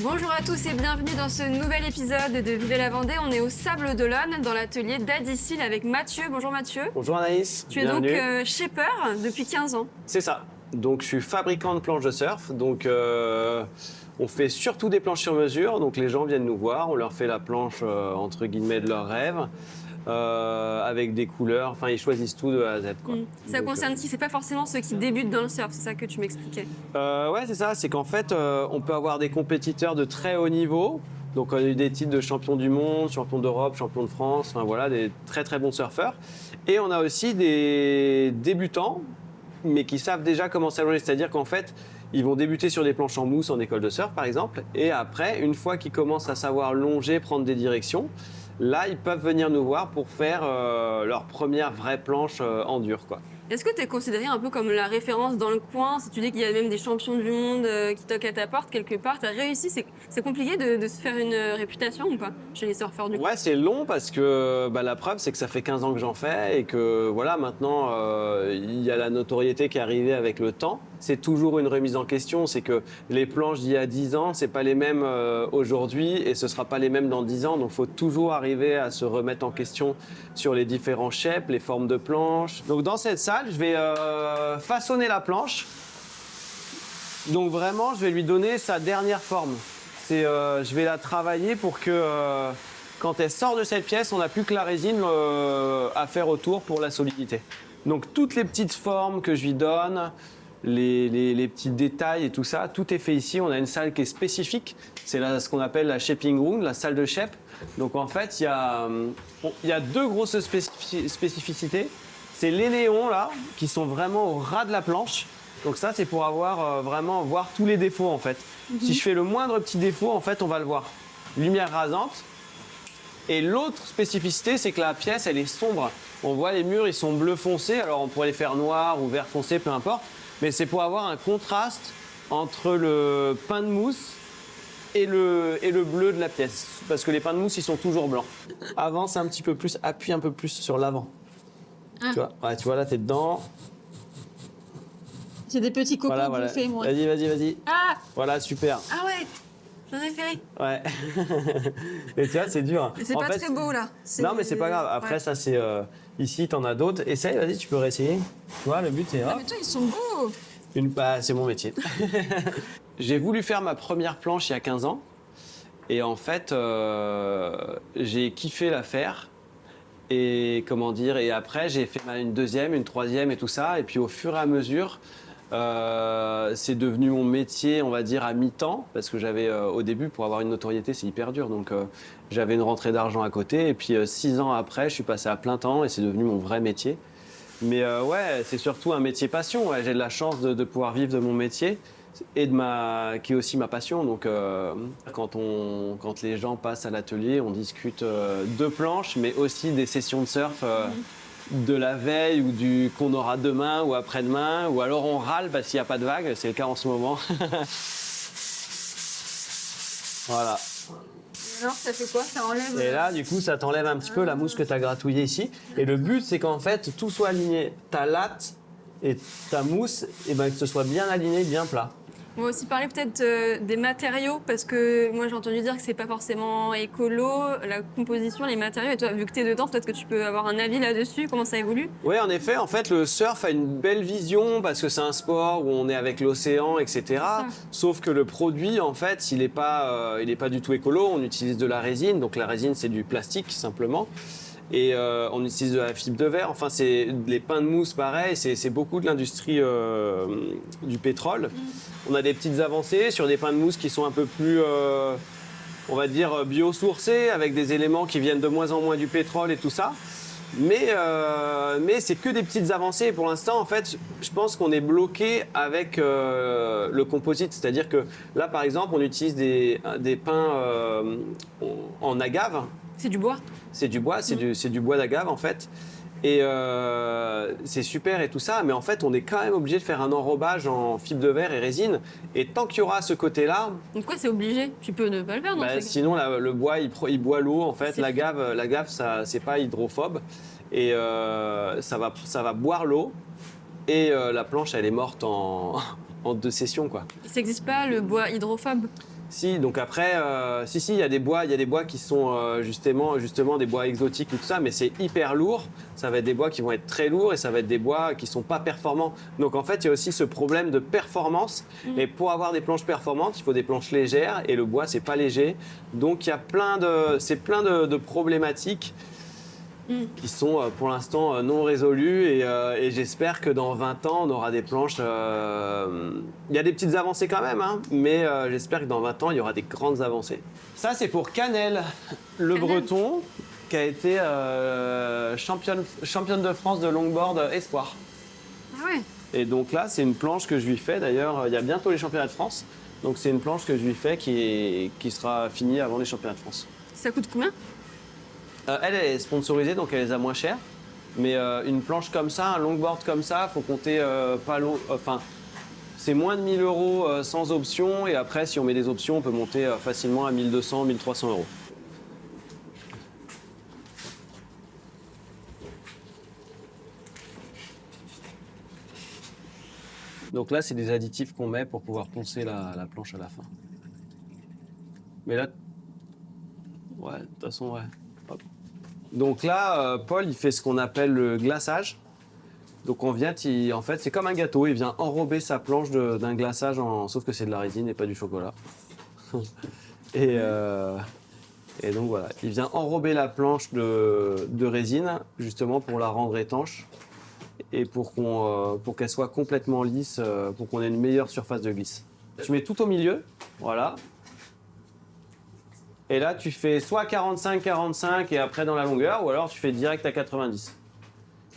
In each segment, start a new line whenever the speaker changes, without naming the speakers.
Bonjour à tous et bienvenue dans ce nouvel épisode de Vivez la Vendée. On est au Sable d'Olonne dans l'atelier d'Adicil avec Mathieu. Bonjour Mathieu.
Bonjour Anaïs.
Tu es donc shaper depuis 15 ans.
C'est ça. Donc je suis fabricant de planches de surf. Donc on fait surtout des planches sur mesure. Donc les gens viennent nous voir, on leur fait la planche entre guillemets de leur rêve. Avec des couleurs, enfin ils choisissent tout de A à Z quoi.
Ça concerne qui? C'est pas forcément ceux qui débutent dans le surf, c'est ça que tu m'expliquais.
Ouais c'est ça, c'est qu'en fait on peut avoir des compétiteurs de très haut niveau. Donc on a eu des titres de champion du monde, champion d'Europe, champion de France, enfin voilà, des très très bons surfeurs. Et on a aussi des débutants, mais qui savent déjà comment s'allonger, c'est-à-dire qu'en fait ils vont débuter sur des planches en mousse en école de surf par exemple, et après une fois qu'ils commencent à savoir longer, prendre des directions, là, ils peuvent venir nous voir pour faire leur première vraie planche en dur, quoi.
Est-ce que tu es considéré un peu comme la référence dans le coin? Si tu dis qu'il y a même des champions du monde qui toquent à ta porte quelque part, tu as réussi. C'est compliqué de se faire une réputation ou pas chez les surfeurs du coin?
Ouais, c'est long parce que la preuve, c'est que ça fait 15 ans que j'en fais et que voilà, maintenant, il y a la notoriété qui est arrivée avec le temps. C'est toujours une remise en question, c'est que les planches d'il y a 10 ans, c'est pas les mêmes aujourd'hui et ce sera pas les mêmes dans 10 ans. Donc, il faut toujours arriver à se remettre en question sur les différents shapes, les formes de planches. Donc, dans cette salle, je vais façonner la planche. Donc, vraiment, je vais lui donner sa dernière forme. Je vais la travailler pour que quand elle sort de cette pièce, on n'a plus que la résine à faire autour pour la solidité. Donc, toutes les petites formes que je lui donne, les petits détails et tout ça, tout est fait ici. On a une salle qui est spécifique, c'est ce qu'on appelle la shaping room, la salle de shape. Donc en fait, il y a deux grosses spécificités. C'est les néons là, qui sont vraiment au ras de la planche. Donc ça, c'est pour avoir vraiment voir tous les défauts en fait. Si je fais le moindre petit défaut, en fait, on va le voir. Lumière rasante. Et l'autre spécificité, c'est que la pièce, elle est sombre. On voit les murs, ils sont bleu foncé. Alors on pourrait les faire noir ou vert foncé, peu importe. Mais c'est pour avoir un contraste entre le pain de mousse et le bleu de la pièce. Parce que les pains de mousse, ils sont toujours blancs. Avance un petit peu plus, appuie un peu plus sur l'avant. Tu vois, ouais, tu vois, là, t'es dedans.
J'ai des petits cocos
Voilà.
bouffés, moi.
Vas-y.
Ah!
Voilà, super.
Ah ouais! J'en ai fait.
Ouais. Et tu vois, c'est dur. Hein.
C'est pas très beau, là.
Non, mais c'est pas grave. Après,
ouais.
ça, c'est... ici, t'en as d'autres. Essaye, vas-y, tu peux réessayer. Tu vois, le but, c'est...
Ah, mais toi, ils sont beaux!
C'est mon métier. J'ai voulu faire ma première planche il y a 15 ans. Et en fait, j'ai kiffé la faire. Et comment dire, et après, j'ai fait une deuxième, une troisième et tout ça. Et puis, au fur et à mesure... c'est devenu mon métier, on va dire, à mi-temps, parce que j'avais, au début, pour avoir une notoriété, c'est hyper dur. Donc, j'avais une rentrée d'argent à côté. Et puis, 6 ans après, je suis passé à plein temps et c'est devenu mon vrai métier. Mais ouais, c'est surtout un métier passion. Ouais. J'ai de la chance de pouvoir vivre de mon métier et qui est aussi ma passion. Donc, quand les gens passent à l'atelier, on discute de planches, mais aussi des sessions de surf. De la veille ou qu'on aura demain ou après-demain, ou alors on râle parce qu'il n'y a pas de vague, c'est le cas en ce moment. Voilà.
Alors, ça fait quoi? Ça enlève...
Et là, du coup, ça t'enlève un petit peu la mousse que tu as gratouillée ici. Et le but, c'est qu'en fait, tout soit aligné. Ta latte et ta mousse, et ben, que ce soit bien aligné, bien plat.
On va aussi parler peut-être des matériaux, parce que moi j'ai entendu dire que c'est pas forcément écolo, la composition, les matériaux. Et toi, vu que tu es dedans, peut-être que tu peux avoir un avis là-dessus, comment ça évolue?
Oui, en effet, en fait, le surf a une belle vision parce que c'est un sport où on est avec l'océan, etc. Sauf que le produit, en fait, il n'est pas du tout écolo. On utilise de la résine, donc la résine, c'est du plastique simplement. Et on utilise de la fibre de verre. Enfin, c'est les pains de mousse, pareil. C'est beaucoup de l'industrie du pétrole. On a des petites avancées sur des pains de mousse qui sont un peu plus, on va dire, biosourcés, avec des éléments qui viennent de moins en moins du pétrole et tout ça. Mais c'est que des petites avancées. Pour l'instant, en fait, je pense qu'on est bloqué avec le composite. C'est-à-dire que là, par exemple, on utilise des pains en agave.
C'est du bois?
C'est du bois, c'est du bois d'agave en fait. Et c'est super et tout ça, mais en fait, on est quand même obligé de faire un enrobage en fibre de verre et résine. Et tant qu'il y aura ce côté-là...
Donc quoi, c'est obligé? Tu peux ne pas le faire, non?
Sinon, le bois, il boit l'eau en fait. L'agave, ça, c'est pas hydrophobe. Et ça va boire l'eau. Et la planche, elle est morte en 2 sessions, quoi.
Ça n'existe pas, le bois hydrophobe?
Si, donc après, il y a des bois qui sont justement des bois exotiques et tout ça, mais c'est hyper lourd. Ça va être des bois qui vont être très lourds et ça va être des bois qui sont pas performants. Donc en fait, il y a aussi ce problème de performance. Et pour avoir des planches performantes, il faut des planches légères et le bois, c'est pas léger. Donc il y a plein de problématiques qui sont pour l'instant non résolues et j'espère que dans 20 ans, on aura des planches. Il y a des petites avancées quand même, hein, mais j'espère que dans 20 ans, il y aura des grandes avancées. Ça, c'est pour Canel, le breton, qui a été championne de France de longboard espoir.
Ah ouais.
Et donc là, c'est une planche que je lui fais. D'ailleurs, il y a bientôt les championnats de France. Donc c'est une planche que je lui fais qui sera finie avant les championnats de France.
Ça coûte combien?
Elle est sponsorisée, donc elle les a moins chères. Mais une planche comme ça, un longboard comme ça, faut compter pas long. Enfin, c'est moins de 1 000 € sans option. Et après, si on met des options, on peut monter facilement à 1 200, 1 300 €. Donc là, c'est des additifs qu'on met pour pouvoir poncer la planche à la fin. Mais là, ouais, de toute façon, ouais. Hop. Donc là, Paul, il fait ce qu'on appelle le glaçage. Donc en fait, c'est comme un gâteau. Il vient enrober sa planche d'un glaçage, sauf que c'est de la résine et pas du chocolat. et donc voilà, il vient enrober la planche de résine, justement pour la rendre étanche et pour qu'elle soit complètement lisse, pour qu'on ait une meilleure surface de glisse. Tu mets tout au milieu, voilà. Et là, tu fais soit 45-45 et après dans la longueur, ou alors tu fais direct à 90.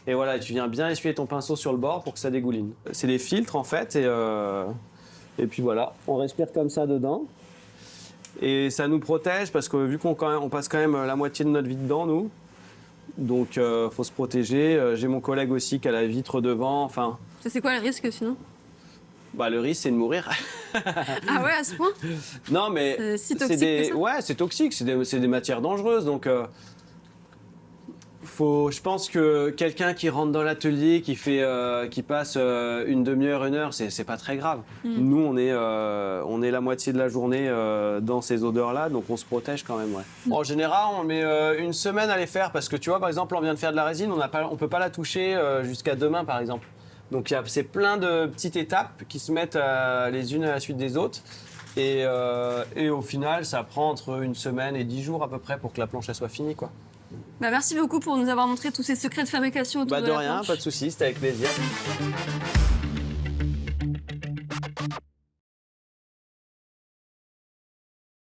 Et voilà, tu viens bien essuyer ton pinceau sur le bord pour que ça dégouline. C'est des filtres en fait, et puis voilà, on respire comme ça dedans. Et ça nous protège parce que vu qu'on passe quand même la moitié de notre vie dedans, nous, donc faut se protéger. J'ai mon collègue aussi qui a la vitre devant, enfin...
Ça, c'est quoi le risque sinon?
Bah, le risque, c'est de mourir.
Ah ouais, à ce point?
Non, mais
si toxique que ça?
ouais, c'est toxique, c'est des matières dangereuses. Donc, je pense que quelqu'un qui rentre dans l'atelier, qui passe une demi-heure, 1 heure, c'est pas très grave. Nous, on est la moitié de la journée dans ces odeurs-là, donc on se protège quand même. Ouais. En général, on met 1 semaine à les faire parce que tu vois, par exemple, on vient de faire de la résine, on peut pas la toucher jusqu'à demain, par exemple. Donc c'est plein de petites étapes qui se mettent les unes à la suite des autres. Et au final, ça prend entre 1 semaine et 10 jours à peu près pour que la planche elle soit finie, quoi.
Bah, merci beaucoup pour nous avoir montré tous ces secrets de fabrication autour de la planche.
De rien, pas de soucis, c'était avec plaisir.